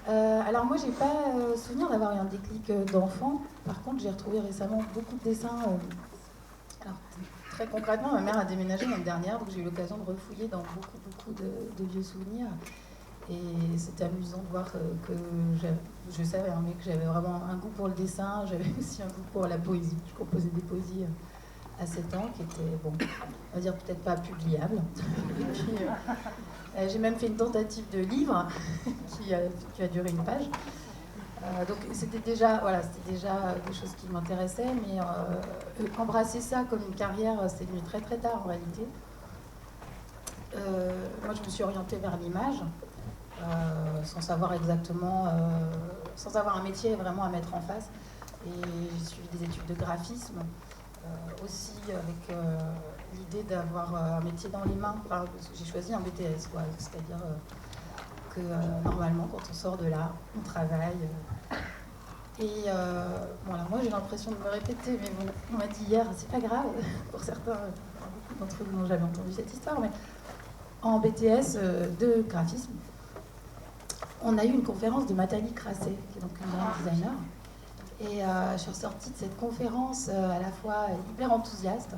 Alors moi, j'ai pas souvenir d'avoir eu un déclic d'enfant. Par contre, j'ai retrouvé récemment beaucoup de dessins. Alors, très concrètement, ma mère a déménagé l'année dernière, donc j'ai eu l'occasion de refouiller dans beaucoup de vieux souvenirs. Et c'était amusant de voir que je savais mais que j'avais vraiment un goût pour le dessin, j'avais aussi un goût pour la poésie. Je composais des poésies à 7 ans qui étaient, bon, on va dire peut-être pas publiables. Et puis, j'ai même fait une tentative de livre qui a duré une page. Donc c'était déjà des choses qui m'intéressaient, mais embrasser ça comme une carrière, c'est venu très très tard en réalité. Moi, je me suis orientée vers l'image, sans savoir exactement, sans avoir un métier vraiment à mettre en face. Et j'ai suivi des études de graphisme, aussi avec l'idée d'avoir un métier dans les mains. Enfin, j'ai choisi un BTS, quoi, c'est-à-dire que normalement, quand on sort de là, on travaille. Voilà, moi j'ai l'impression de me répéter, mais bon, on m'a dit hier, c'est pas grave, pour certains, beaucoup d'entre vous n'ont jamais entendu cette histoire, mais en BTS de graphisme, on a eu une conférence de Nathalie Crasset, qui est donc une grande designer. Et je suis ressortie de cette conférence à la fois hyper enthousiaste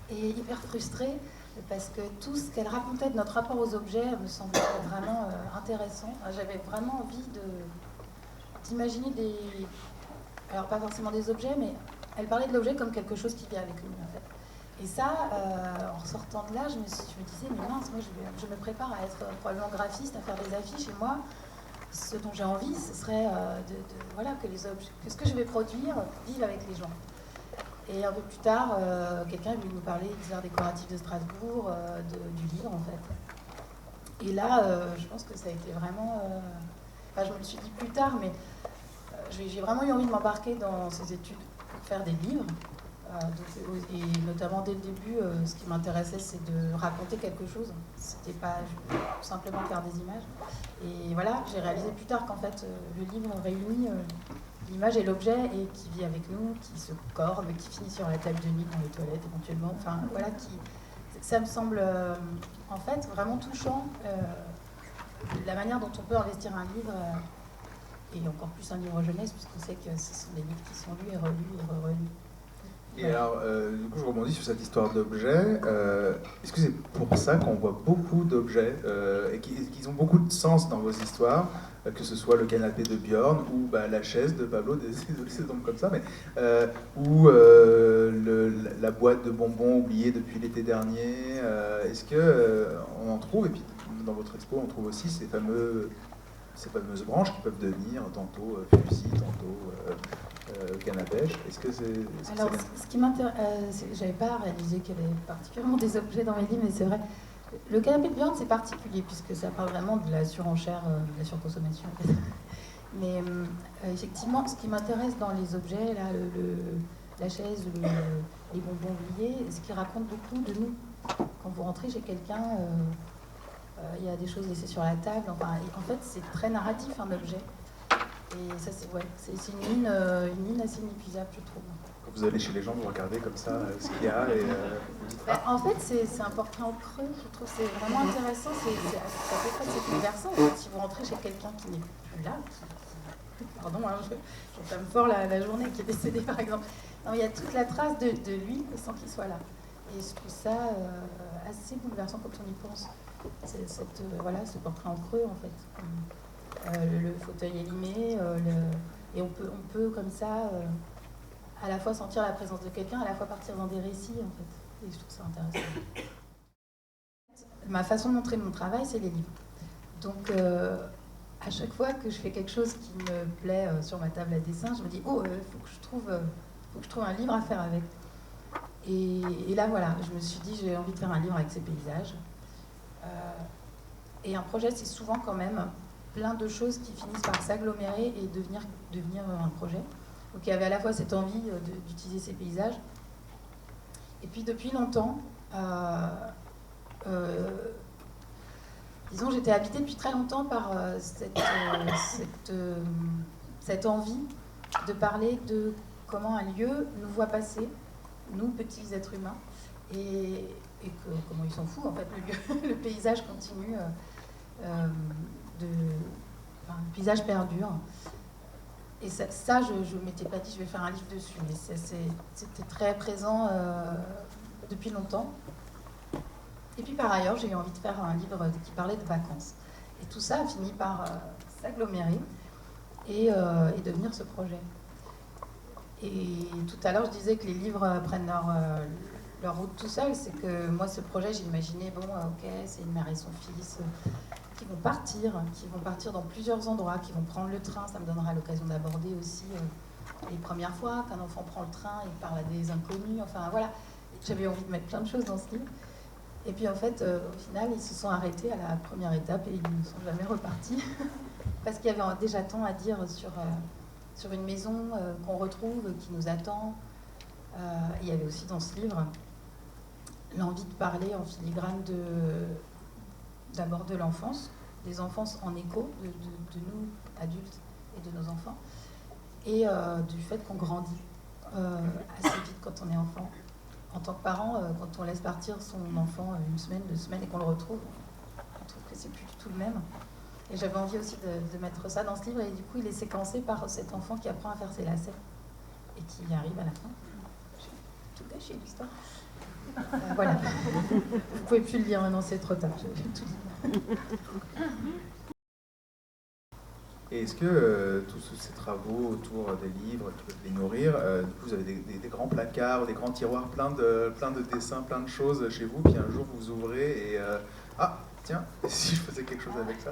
et hyper frustrée, parce que tout ce qu'elle racontait de notre rapport aux objets me semblait vraiment intéressant. J'avais vraiment envie d'imaginer des... Alors pas forcément des objets, mais elle parlait de l'objet comme quelque chose qui vit avec nous, en fait. Et ça, en ressortant de là, je me disais, mais mince, moi je me prépare à être probablement graphiste, à faire des affiches, et moi, ce dont j'ai envie, ce serait voilà, que les objets, que ce que je vais produire vive avec les gens. Et un peu plus tard, quelqu'un est venu nous parler des arts décoratifs de Strasbourg, du livre, en fait. Et là, je pense que ça a été vraiment... Enfin, je me le suis dit plus tard, mais j'ai vraiment eu envie de m'embarquer dans ces études pour faire des livres. Et notamment dès le début, ce qui m'intéressait, c'est de raconter quelque chose. C'était pas simplement faire des images. Et voilà, j'ai réalisé plus tard qu'en fait, le livre réunit l'image et l'objet et qui vit avec nous, qui se corbe, qui finit sur la table de nuit dans les toilettes éventuellement. Enfin, voilà, ça me semble en fait vraiment touchant. La manière dont on peut investir un livre, et encore plus un livre jeunesse, puisqu'on sait que ce sont des livres qui sont lus et relus et relus. Et alors, du coup, je rebondis sur cette histoire d'objets. Est-ce que c'est pour ça qu'on voit beaucoup d'objets et qu'ils ont beaucoup de sens dans vos histoires, que ce soit le canapé de Björn ou la chaise de Pablo, désolé, c'est donc comme ça, mais ou la boîte de bonbons oubliée depuis l'été dernier. Est-ce que on en trouve, et puis dans votre expo, on trouve aussi ces fameuses branches qui peuvent devenir tantôt fusil, tantôt canne à pêche. Est-ce que c'est Alors, ce qui m'intéresse, j'avais pas réalisé qu'il y avait particulièrement des objets dans mes livres, mais c'est vrai. Le canapé de Björn, c'est particulier, puisque ça parle vraiment de la surenchère, de la surconsommation. Mais effectivement, ce qui m'intéresse dans les objets, là, la chaise, les bonbons oubliés, ce qui raconte beaucoup de nous. Quand vous rentrez chez quelqu'un, il y a des choses laissées sur la table. Enfin, en fait, c'est très narratif, un objet. Et ça, c'est une mine assez inépuisable, je trouve. Quand vous allez chez les gens, vous regardez comme ça ce qu'il y a et vous dites En fait, c'est un portrait en creux. Je trouve que c'est vraiment intéressant. Ça fait presque bouleversant. En fait, si vous rentrez chez quelqu'un qui n'est plus là, pardon, hein, j'entame fort la journée, qui est décédé par exemple. Non, il y a toute la trace de lui sans qu'il soit là. Et je trouve ça assez bouleversant quand on y pense. Ce portrait en creux, en fait. Le fauteuil élimé, et on peut comme ça à la fois sentir la présence de quelqu'un, à la fois partir dans des récits, en fait. Et je trouve ça intéressant. Ma façon de montrer mon travail, c'est les livres. Donc, à chaque fois que je fais quelque chose qui me plaît sur ma table à dessin, je me dis, faut que je trouve un livre à faire avec. Et là, voilà, je me suis dit, j'ai envie de faire un livre avec ces paysages. Et un projet, c'est souvent quand même plein de choses qui finissent par s'agglomérer et devenir un projet. Donc il y avait à la fois cette envie d'utiliser ces paysages. Et puis depuis longtemps, disons, j'étais habitée depuis très longtemps par cette envie de parler de comment un lieu nous voit passer, nous, petits êtres humains, et comment il s'en fout, en fait, le paysage continue le paysage perdure. Et ça je ne m'étais pas dit je vais faire un livre dessus, mais c'était très présent depuis longtemps. Et puis par ailleurs, j'ai eu envie de faire un livre qui parlait de vacances. Et tout ça a fini par s'agglomérer et devenir ce projet. Et tout à l'heure, je disais que les livres prennent leur route tout seuls. C'est que moi, ce projet, j'ai imaginé, bon, ok, c'est une mère et son fils qui vont partir dans plusieurs endroits, qui vont prendre le train. Ça me donnera l'occasion d'aborder aussi les premières fois qu'un enfant prend le train, il parle à des inconnus. Enfin, voilà. J'avais envie de mettre plein de choses dans ce livre. Et puis, en fait, au final, ils se sont arrêtés à la première étape et ils ne sont jamais repartis. Parce qu'il y avait déjà tant à dire sur une maison qu'on retrouve, qui nous attend. Il y avait aussi dans ce livre l'envie de parler en filigrane d'abord de l'enfance, des enfances en écho, de nous, adultes, et de nos enfants, et du fait qu'on grandit assez vite quand on est enfant. En tant que parent, quand on laisse partir son enfant une semaine, 2 semaines, et qu'on le retrouve, on trouve que c'est plus du tout le même. Et j'avais envie aussi de mettre ça dans ce livre, et du coup, il est séquencé par cet enfant qui apprend à faire ses lacets, et qui y arrive à la fin. J'ai tout gâché, l'histoire. Voilà. Vous pouvez plus le lire maintenant, c'est trop tard. J'ai tout dit. Et est-ce que tous ces travaux autour des livres, qui peuvent les nourrir, du coup vous avez des grands placards, des grands tiroirs plein de dessins, plein de choses chez vous, puis un jour vous ouvrez et ah tiens, et si je faisais quelque chose avec ça?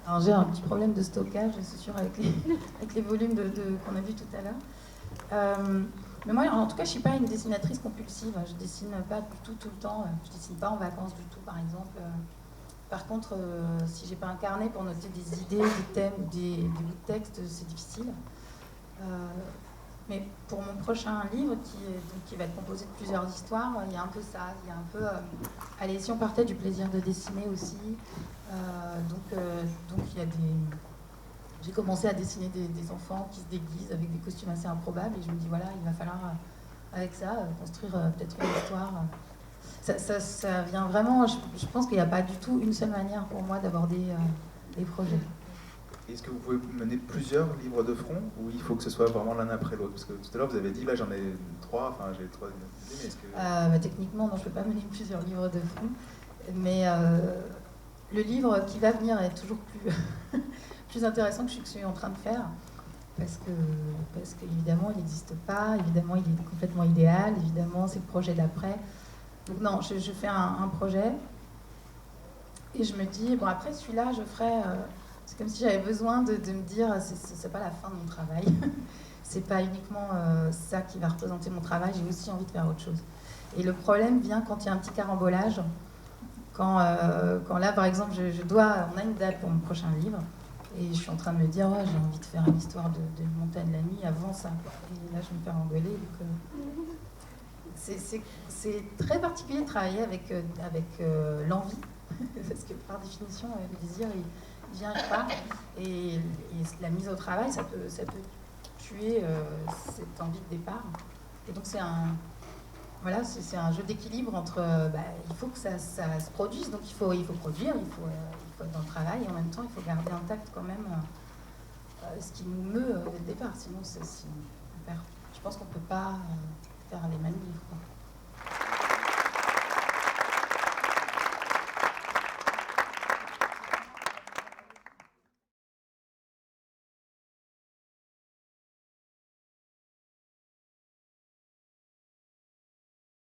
Alors j'ai un petit problème de stockage, c'est sûr, avec les volumes qu'on a vus tout à l'heure. Mais moi, en tout cas, je ne suis pas une dessinatrice compulsive. Je ne dessine pas du tout le temps. Je ne dessine pas en vacances du tout, par exemple. Par contre, si j'ai pas un carnet pour noter des idées, des thèmes, des bouts de texte, c'est difficile. Mais pour mon prochain livre, qui va être composé de plusieurs histoires, il y a un peu ça. Il y a un peu... allez, si on partait du plaisir de dessiner aussi. Donc il y a des... J'ai commencé à dessiner des enfants qui se déguisent avec des costumes assez improbables. Et je me dis, voilà, il va falloir, avec ça, construire peut-être une histoire... Ça vient vraiment, je pense qu'il n'y a pas du tout une seule manière pour moi d'aborder les projets. Est-ce que vous pouvez mener plusieurs livres de front ou il faut que ce soit vraiment l'un après l'autre? Parce que tout à l'heure vous avez dit, là j'en ai 3, enfin j'ai 3 idées, mais est-ce que... Techniquement, non, je ne peux pas mener plusieurs livres de front, mais le livre qui va venir est toujours plus intéressant que ce que je suis en train de faire, parce qu'évidemment il n'existe pas, évidemment il est complètement idéal, évidemment c'est le projet d'après. Donc non, je fais un projet et je me dis, bon après celui-là je ferai, c'est comme si j'avais besoin de me dire, c'est pas la fin de mon travail, c'est pas uniquement ça qui va représenter mon travail, j'ai aussi envie de faire autre chose. Et le problème vient quand il y a un petit carambolage, quand là par exemple on a une date pour mon prochain livre, et je suis en train de me dire, ouais, j'ai envie de faire une histoire de montagne la nuit avant ça, et là je vais me faire engueuler, donc... C'est très particulier de travailler avec l'envie, parce que par définition, le désir, il vient et part, et la mise au travail, ça peut tuer cette envie de départ. Et donc c'est un jeu d'équilibre entre, il faut que ça se produise, donc il faut produire, il faut être dans le travail, et en même temps, il faut garder intact quand même ce qui nous meut dès le départ, sinon je pense qu'on ne peut pas faire les mêmes livres, quoi.